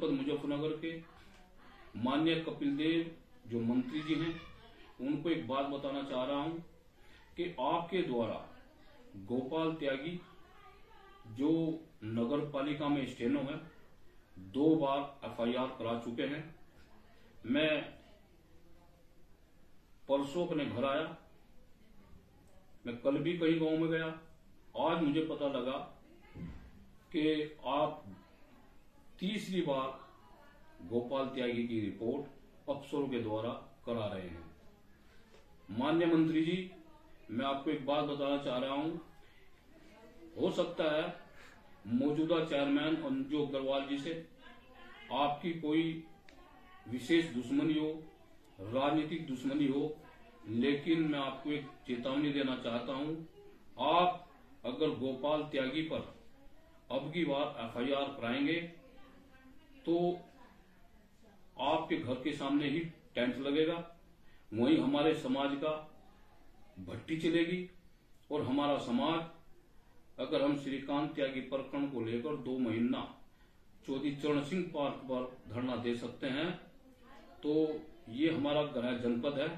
जनपद मुजफ्फरनगर के माननीय कपिल देव जो मंत्री जी हैं, उनको एक बात बताना चाह रहा हूं कि आपके द्वारा गोपाल त्यागी जो नगर पालिका में स्टेनो है 2 बार एफआईआर करा चुके हैं। मैं परसों अपने घर आया, मैं कल भी कहीं गांव में गया, आज मुझे पता लगा कि आप तीसरी बार गोपाल त्यागी की रिपोर्ट अफसरों के द्वारा करा रहे हैं। माननीय मंत्री जी, मैं आपको एक बात बताना चाह रहा हूं, हो सकता है मौजूदा चेयरमैन अंजू अग्रवाल जी से आपकी कोई विशेष दुश्मनी हो, राजनीतिक दुश्मनी हो, लेकिन मैं आपको एक चेतावनी देना चाहता हूं, आप अगर गोपाल त्यागी पर अब की बार एफआईआर कराएंगे तो आपके घर के सामने ही टेंट लगेगा, वहीं हमारे समाज का भट्टी चलेगी और हमारा समाज, अगर हम श्रीकांत त्यागी प्रकरण को लेकर 2 महीना चौधरी चरण सिंह पार्क पर धरना दे सकते हैं, तो ये हमारा गृह जनपद है,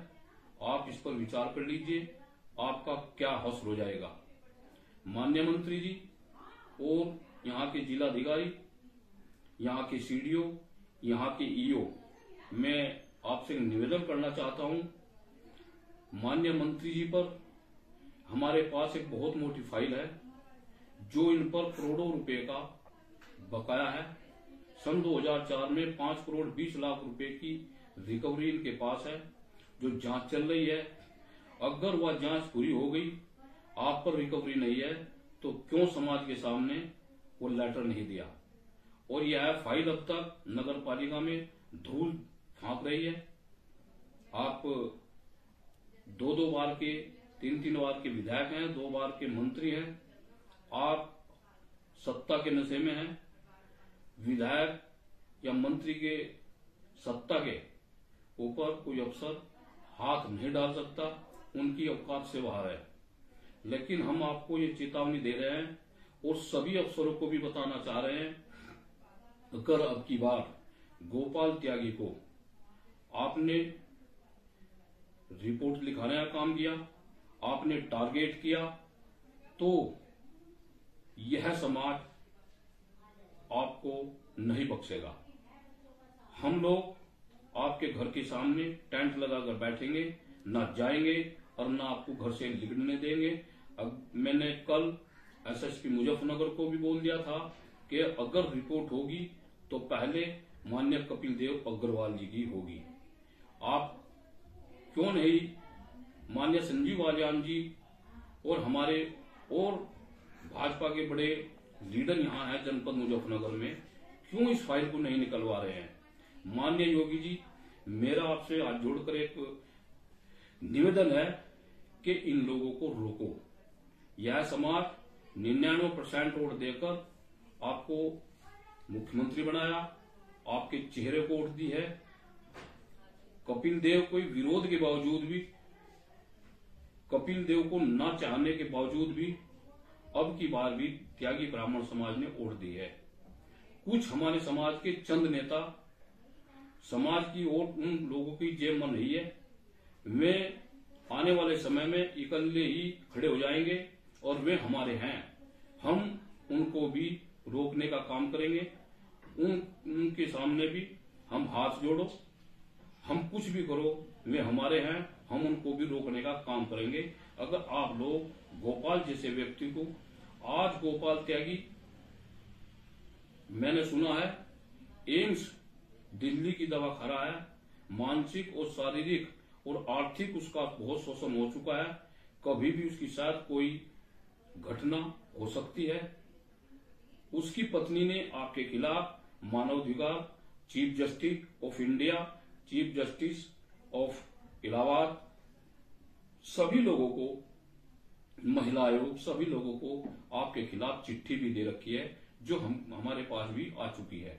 आप इस पर विचार कर लीजिए, आपका क्या हश्र हो जाएगा। माननीय मंत्री जी और यहाँ के जिलाधिकारी, यहाँ के सीडीओ, यहाँ के ईओ, मैं आपसे निवेदन करना चाहता हूं, माननीय मंत्री जी पर हमारे पास एक बहुत मोटी फाइल है जो इन पर करोड़ों रुपए का बकाया है। सन 2004 में 5 करोड़ 20 लाख रुपए की रिकवरी इनके पास है, जो जांच चल रही है। अगर वह जांच पूरी हो गई, आप पर रिकवरी नहीं है, तो क्यों समाज के सामने वो लेटर नहीं दिया? और यह फाइल अब तक नगर पालिका में धूल फांक रही है। आप 2 बार के 3 बार के विधायक हैं, 2 बार के मंत्री हैं, आप सत्ता के नशे में हैं। विधायक या मंत्री के सत्ता के ऊपर कोई अफसर हाथ नहीं डाल सकता, उनकी औकात से बाहर है। लेकिन हम आपको ये चेतावनी दे रहे हैं और सभी अफसरों को भी बताना चाह रहे हैं, अगर अब की बार गोपाल त्यागी को आपने रिपोर्ट लिखाने का काम किया, आपने टारगेट किया, तो यह समाज आपको नहीं बख्शेगा। हम लोग आपके घर के सामने टेंट लगाकर बैठेंगे, ना जाएंगे और ना आपको घर से निकलने देंगे। अब मैंने कल एसएसपी मुजफ्फरनगर को भी बोल दिया था कि अगर रिपोर्ट होगी तो पहले माननीय कपिल देव अग्रवाल जी की होगी। आप क्यों नहीं माननीय संजीव बालियान जी और हमारे और भाजपा के बड़े लीडर यहाँ हैं जनपद मुजफ्फरनगर में, क्यों इस फाइल को नहीं निकलवा रहे हैं? माननीय योगी जी, मेरा आपसे हाथ जोड़कर एक निवेदन है कि इन लोगों को रोको। यह समाज 99% वोट देकर आपको मुख्यमंत्री बनाया, आपके चेहरे को वोट दी है। कपिल देव कोई विरोध के बावजूद भी, कपिल देव को न चाहने के बावजूद भी अब की बार भी त्यागी ब्राह्मण समाज ने वोट दी है। कुछ हमारे समाज के चंद नेता, समाज की वोट उन लोगों की जेब में नहीं है, वे आने वाले समय में इकल्ले ही खड़े हो जाएंगे और वे हमारे हैं। हम उनको भी रोकने का काम करेंगे। उनके सामने भी हम हाथ जोड़ो, हम कुछ भी करो, वे हमारे हैं, हम उनको भी रोकने का काम करेंगे। अगर आप लोग गोपाल जैसे व्यक्ति को, आज गोपाल त्यागी, मैंने सुना है एम्स दिल्ली की दवा खा रहा है, मानसिक और शारीरिक और आर्थिक उसका बहुत शोषण हो चुका है, कभी भी उसकी शायद कोई घटना हो सकती है। उसकी पत्नी ने आपके खिलाफ मानवाधिकार, chief justice of India, chief justice of Allahabad, सभी लोगों को, महिला आयोग, सभी लोगों को आपके खिलाफ चिट्ठी भी दे रखी है, जो हमारे पास भी आ चुकी है।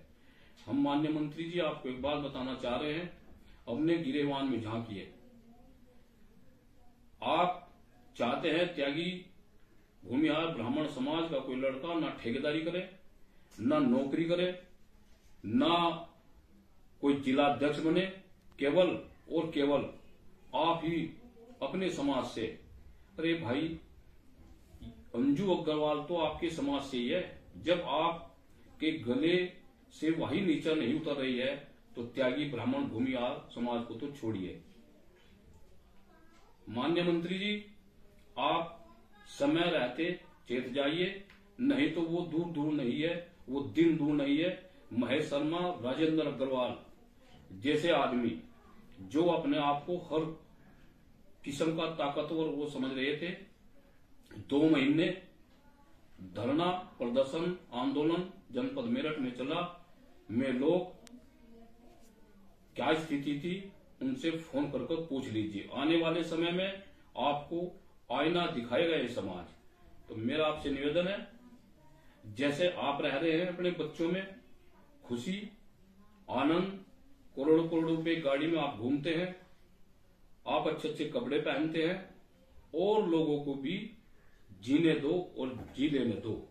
हम माननीय मंत्री जी आपको एक बात बताना चाह रहे हैं, अपने गिरेबान में झांकिए। आप चाहते हैं त्यागी भूमिहार ब्राह्मण समाज का कोई लड़का ना ठेकेदारी करे, ना नौकरी करे, ना कोई जिला अध्यक्ष बने, केवल और केवल आप ही अपने समाज से। अरे भाई, अंजू अग्रवाल तो आपके समाज से ही है। जब आपके गले से वही नीचा नहीं उतर रही है तो त्यागी ब्राह्मण भूमिहार समाज को तो छोड़िए। माननीय मंत्री जी, आप समय रहते चेत जाइए, नहीं तो वो दूर दूर नहीं है, वो दिन दूर नहीं है। महेश शर्मा, राजेंद्र अग्रवाल जैसे आदमी जो अपने आप को हर किस्म का ताकतवर वो समझ रहे थे, 2 महीने धरना प्रदर्शन आंदोलन जनपद मेरठ में चला। में लोग क्या स्थिति थी उनसे फोन कर पूछ लीजिए। आने वाले समय में आपको आईना दिखाएगा ये समाज। तो मेरा आपसे निवेदन है, जैसे आप रह रहे हैं अपने बच्चों में खुशी आनंद, करोड़ों करोड़ों रुपए गाड़ी में आप घूमते हैं, आप अच्छे अच्छे कपड़े पहनते हैं, और लोगों को भी जीने दो और जी लेने दो।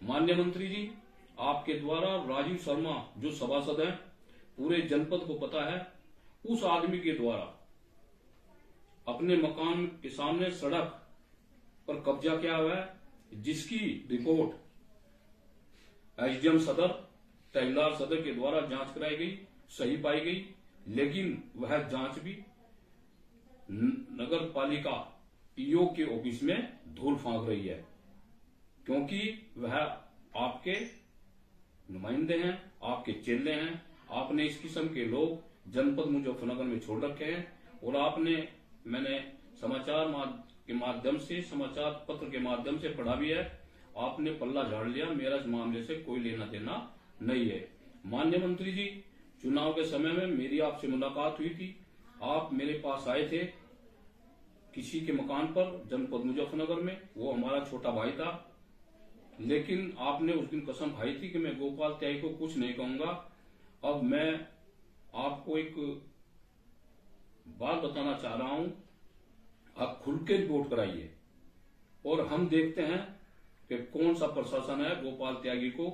माननीय मंत्री जी, आपके द्वारा राजीव शर्मा जो सभासद हैं, पूरे जनपद को पता है, उस आदमी के द्वारा अपने मकान के सामने सड़क पर कब्जा किया हुआ है, जिसकी रिपोर्ट एसडीएम सदर, तहसीलदार सदर के द्वारा जांच कराई गई, सही पाई गई। लेकिन वह जांच भी नगर पालिका पीओ के ऑफिस में धूल फांक रही है, क्योंकि वह आपके नुमाइंदे हैं, आपके चेले हैं। आपने इस किस्म के लोग जनपद मुजफ्फरनगर में छोड़ रखे हैं, और मैंने समाचार के माध्यम से, समाचार पत्र के माध्यम से पढ़ा भी है, आपने पल्ला झाड़ लिया। मेरा इस मामले से कोई लेना देना नहीं है। माननीय मंत्री जी, चुनाव के समय में मेरी आपसे मुलाकात हुई थी, आप मेरे पास आए थे किसी के मकान पर जनपद मुजफ्फरनगर में, वो हमारा छोटा भाई था। लेकिन आपने उस दिन कसम खाई थी कि मैं गोपाल त्यागी को कुछ नहीं कहूंगा। अब मैं आपको एक बात बताना चाह रहा हूं, आप खुल के रिपोर्ट कराइए, और हम देखते हैं कि कौन सा प्रशासन है गोपाल त्यागी को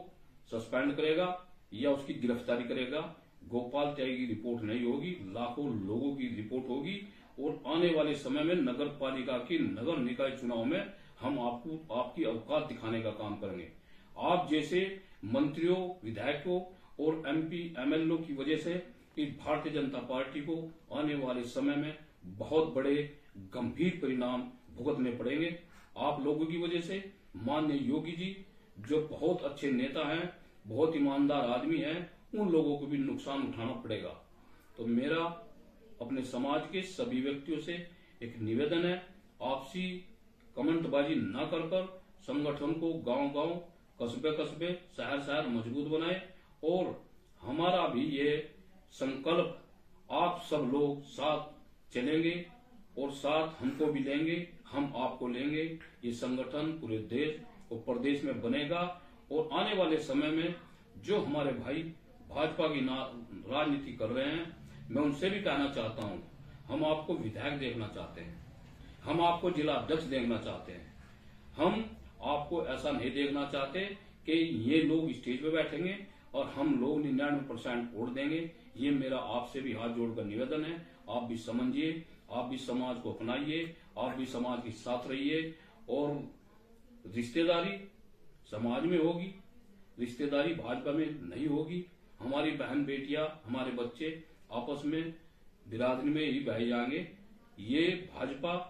सस्पेंड करेगा या उसकी गिरफ्तारी करेगा। गोपाल त्यागी की रिपोर्ट नहीं होगी, लाखों लोगों की रिपोर्ट होगी, और आने वाले समय में नगर पालिका की नगर निकाय चुनाव में हम आपको आपकी औकात दिखाने का काम करेंगे। आप जैसे मंत्रियों, विधायकों और एमपी एमएलए की वजह से इस भारतीय जनता पार्टी को आने वाले समय में बहुत बड़े गंभीर परिणाम भुगतने पड़ेंगे। आप लोगों की वजह से माननीय योगी जी जो बहुत अच्छे नेता हैं, बहुत ईमानदार आदमी हैं, उन लोगों को भी नुकसान उठाना पड़ेगा। तो मेरा अपने समाज के सभी व्यक्तियों से एक निवेदन है, आपसी कमेंटबाजी न कर संगठन को गांव-गांव, कस्बे-कस्बे, शहर-शहर मजबूत बनाए, और हमारा भी ये संकल्प, आप सब लोग साथ चलेंगे और साथ हमको भी लेंगे, हम आपको लेंगे। ये संगठन पूरे देश और प्रदेश में बनेगा, और आने वाले समय में जो हमारे भाई भाजपा की राजनीति कर रहे हैं, मैं उनसे भी कहना चाहता हूं, हम आपको विधायक देखना चाहते हैं, हम आपको जिला अध्यक्ष देखना चाहते हैं। हम आपको ऐसा नहीं देखना चाहते कि ये लोग स्टेज पे बैठेंगे और हम लोग 99% वोट देंगे। ये मेरा आपसे भी हाथ जोड़कर निवेदन है, आप भी समझिए, आप भी समाज को अपनाइए, आप भी समाज के साथ रहिए। और रिश्तेदारी समाज में होगी, रिश्तेदारी भाजपा में नहीं होगी। हमारी बहन बेटियां, हमारे बच्चे आपस में बिरादरी में ही बह जाएंगे। ये भाजपा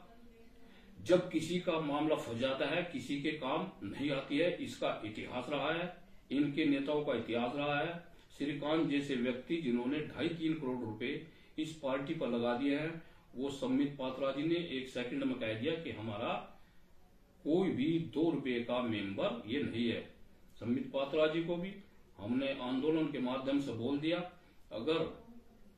जब किसी का मामला फंस जाता है, किसी के काम नहीं आती है, इसका इतिहास रहा है, इनके नेताओं का इतिहास रहा है। श्रीकांत जैसे व्यक्ति जिन्होंने 2.5-3 करोड़ रुपए इस पार्टी पर लगा दिए हैं, वो सम्मित पात्रा जी ने 1 सेकंड में कह दिया कि हमारा कोई भी 2 रुपए का मेंबर ये नहीं है। सम्मित पात्रा जी को भी हमने आंदोलन के माध्यम से बोल दिया, अगर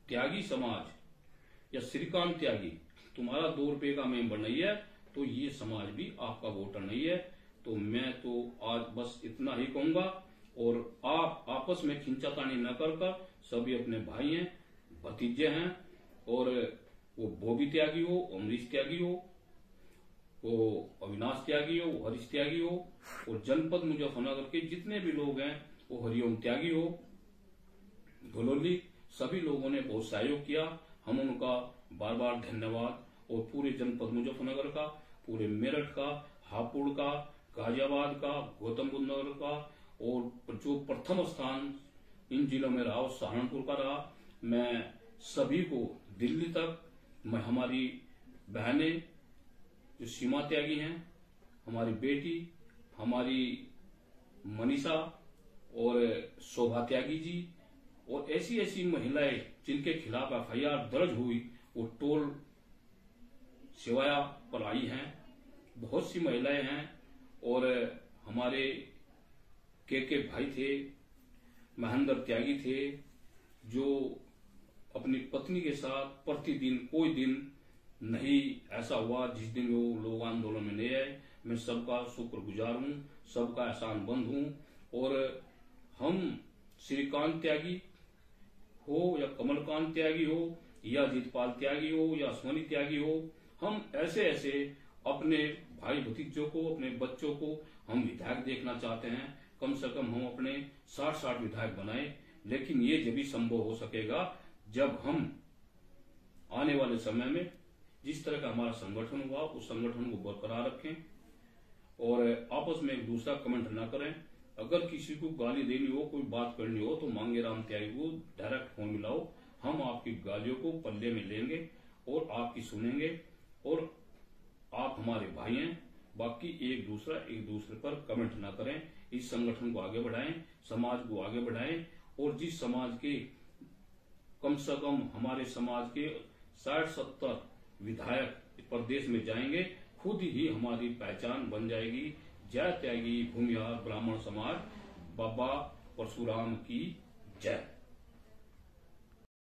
त्यागी समाज या श्रीकांत त्यागी तुम्हारा 2 रुपए का मेंबर नहीं है तो ये समाज भी आपका वोटर नहीं है। तो मैं तो आज बस इतना ही कहूंगा, और आप आपस में खिंचातानी न कर सभी अपने भाई हैं, भतीजे हैं, और वो बॉबी त्यागी हो, अमरीश त्यागी हो, वो अविनाश त्यागी हो, वो हरीश त्यागी हो, और जनपद मुजफ्फरनगर के जितने भी लोग हैं वो हरिओम त्यागी हो, गलोली, सभी लोगों ने बहुत सहयोग किया। हम उनका बार बार धन्यवाद, और पूरे जनपद मुजफ्फरनगर का, पूरे मेरठ का, हापुड़ का, गाजियाबाद का, गौतम बुद्ध नगर का, और जो प्रथम स्थान इन जिलों में रहा सहारनपुर का रहा, मैं सभी को दिल्ली तक, मैं हमारी बहनें जो सीमा त्यागी हैं, हमारी बेटी, हमारी मनीषा और शोभा त्यागी जी, और ऐसी ऐसी महिलाएं जिनके खिलाफ एफआईआर दर्ज हुई, वो टोल सिवाया पर आई हैं। बहुत सी महिलाएं हैं, और हमारे के भाई थे, महेंद्र त्यागी थे, जो अपनी पत्नी के साथ प्रतिदिन, कोई दिन नहीं ऐसा हुआ जिस दिन वो लोग आंदोलन में नहीं आए। मैं सबका शुक्रगुजार हूं, सबका एहसानमंद हूं। और हम श्रीकांत त्यागी हो या कमलकांत त्यागी हो या जीतपाल त्यागी हो या अश्वनी त्यागी हो, हम ऐसे ऐसे अपने भाई भतीजों को, अपने बच्चों को हम विधायक देखना चाहते हैं। कम से कम हम अपने 60 विधायक बनाए, लेकिन ये जब भी संभव हो सकेगा जब हम आने वाले समय में जिस तरह का हमारा संगठन हुआ उस संगठन को बरकरार रखें, और आपस में एक दूसरा कमेंट ना करें। अगर किसी को गाली देनी हो, कोई बात करनी हो, तो मांगेराम त्यागी को डायरेक्ट फोन मिलाओ, हम आपकी गालियों को पल्ले में लेंगे और आपकी सुनेंगे, और आप हमारे भाई हैं। बाकी एक दूसरे पर कमेंट ना करें। इस संगठन को आगे बढ़ाएं, समाज को आगे बढ़ाएं, और जिस समाज के कम से कम हमारे समाज के 60-70 विधायक प्रदेश में जाएंगे, खुद ही हमारी पहचान बन जाएगी। जय त्यागी भूमिहार ब्राह्मण समाज, बाबा परशुराम की जय।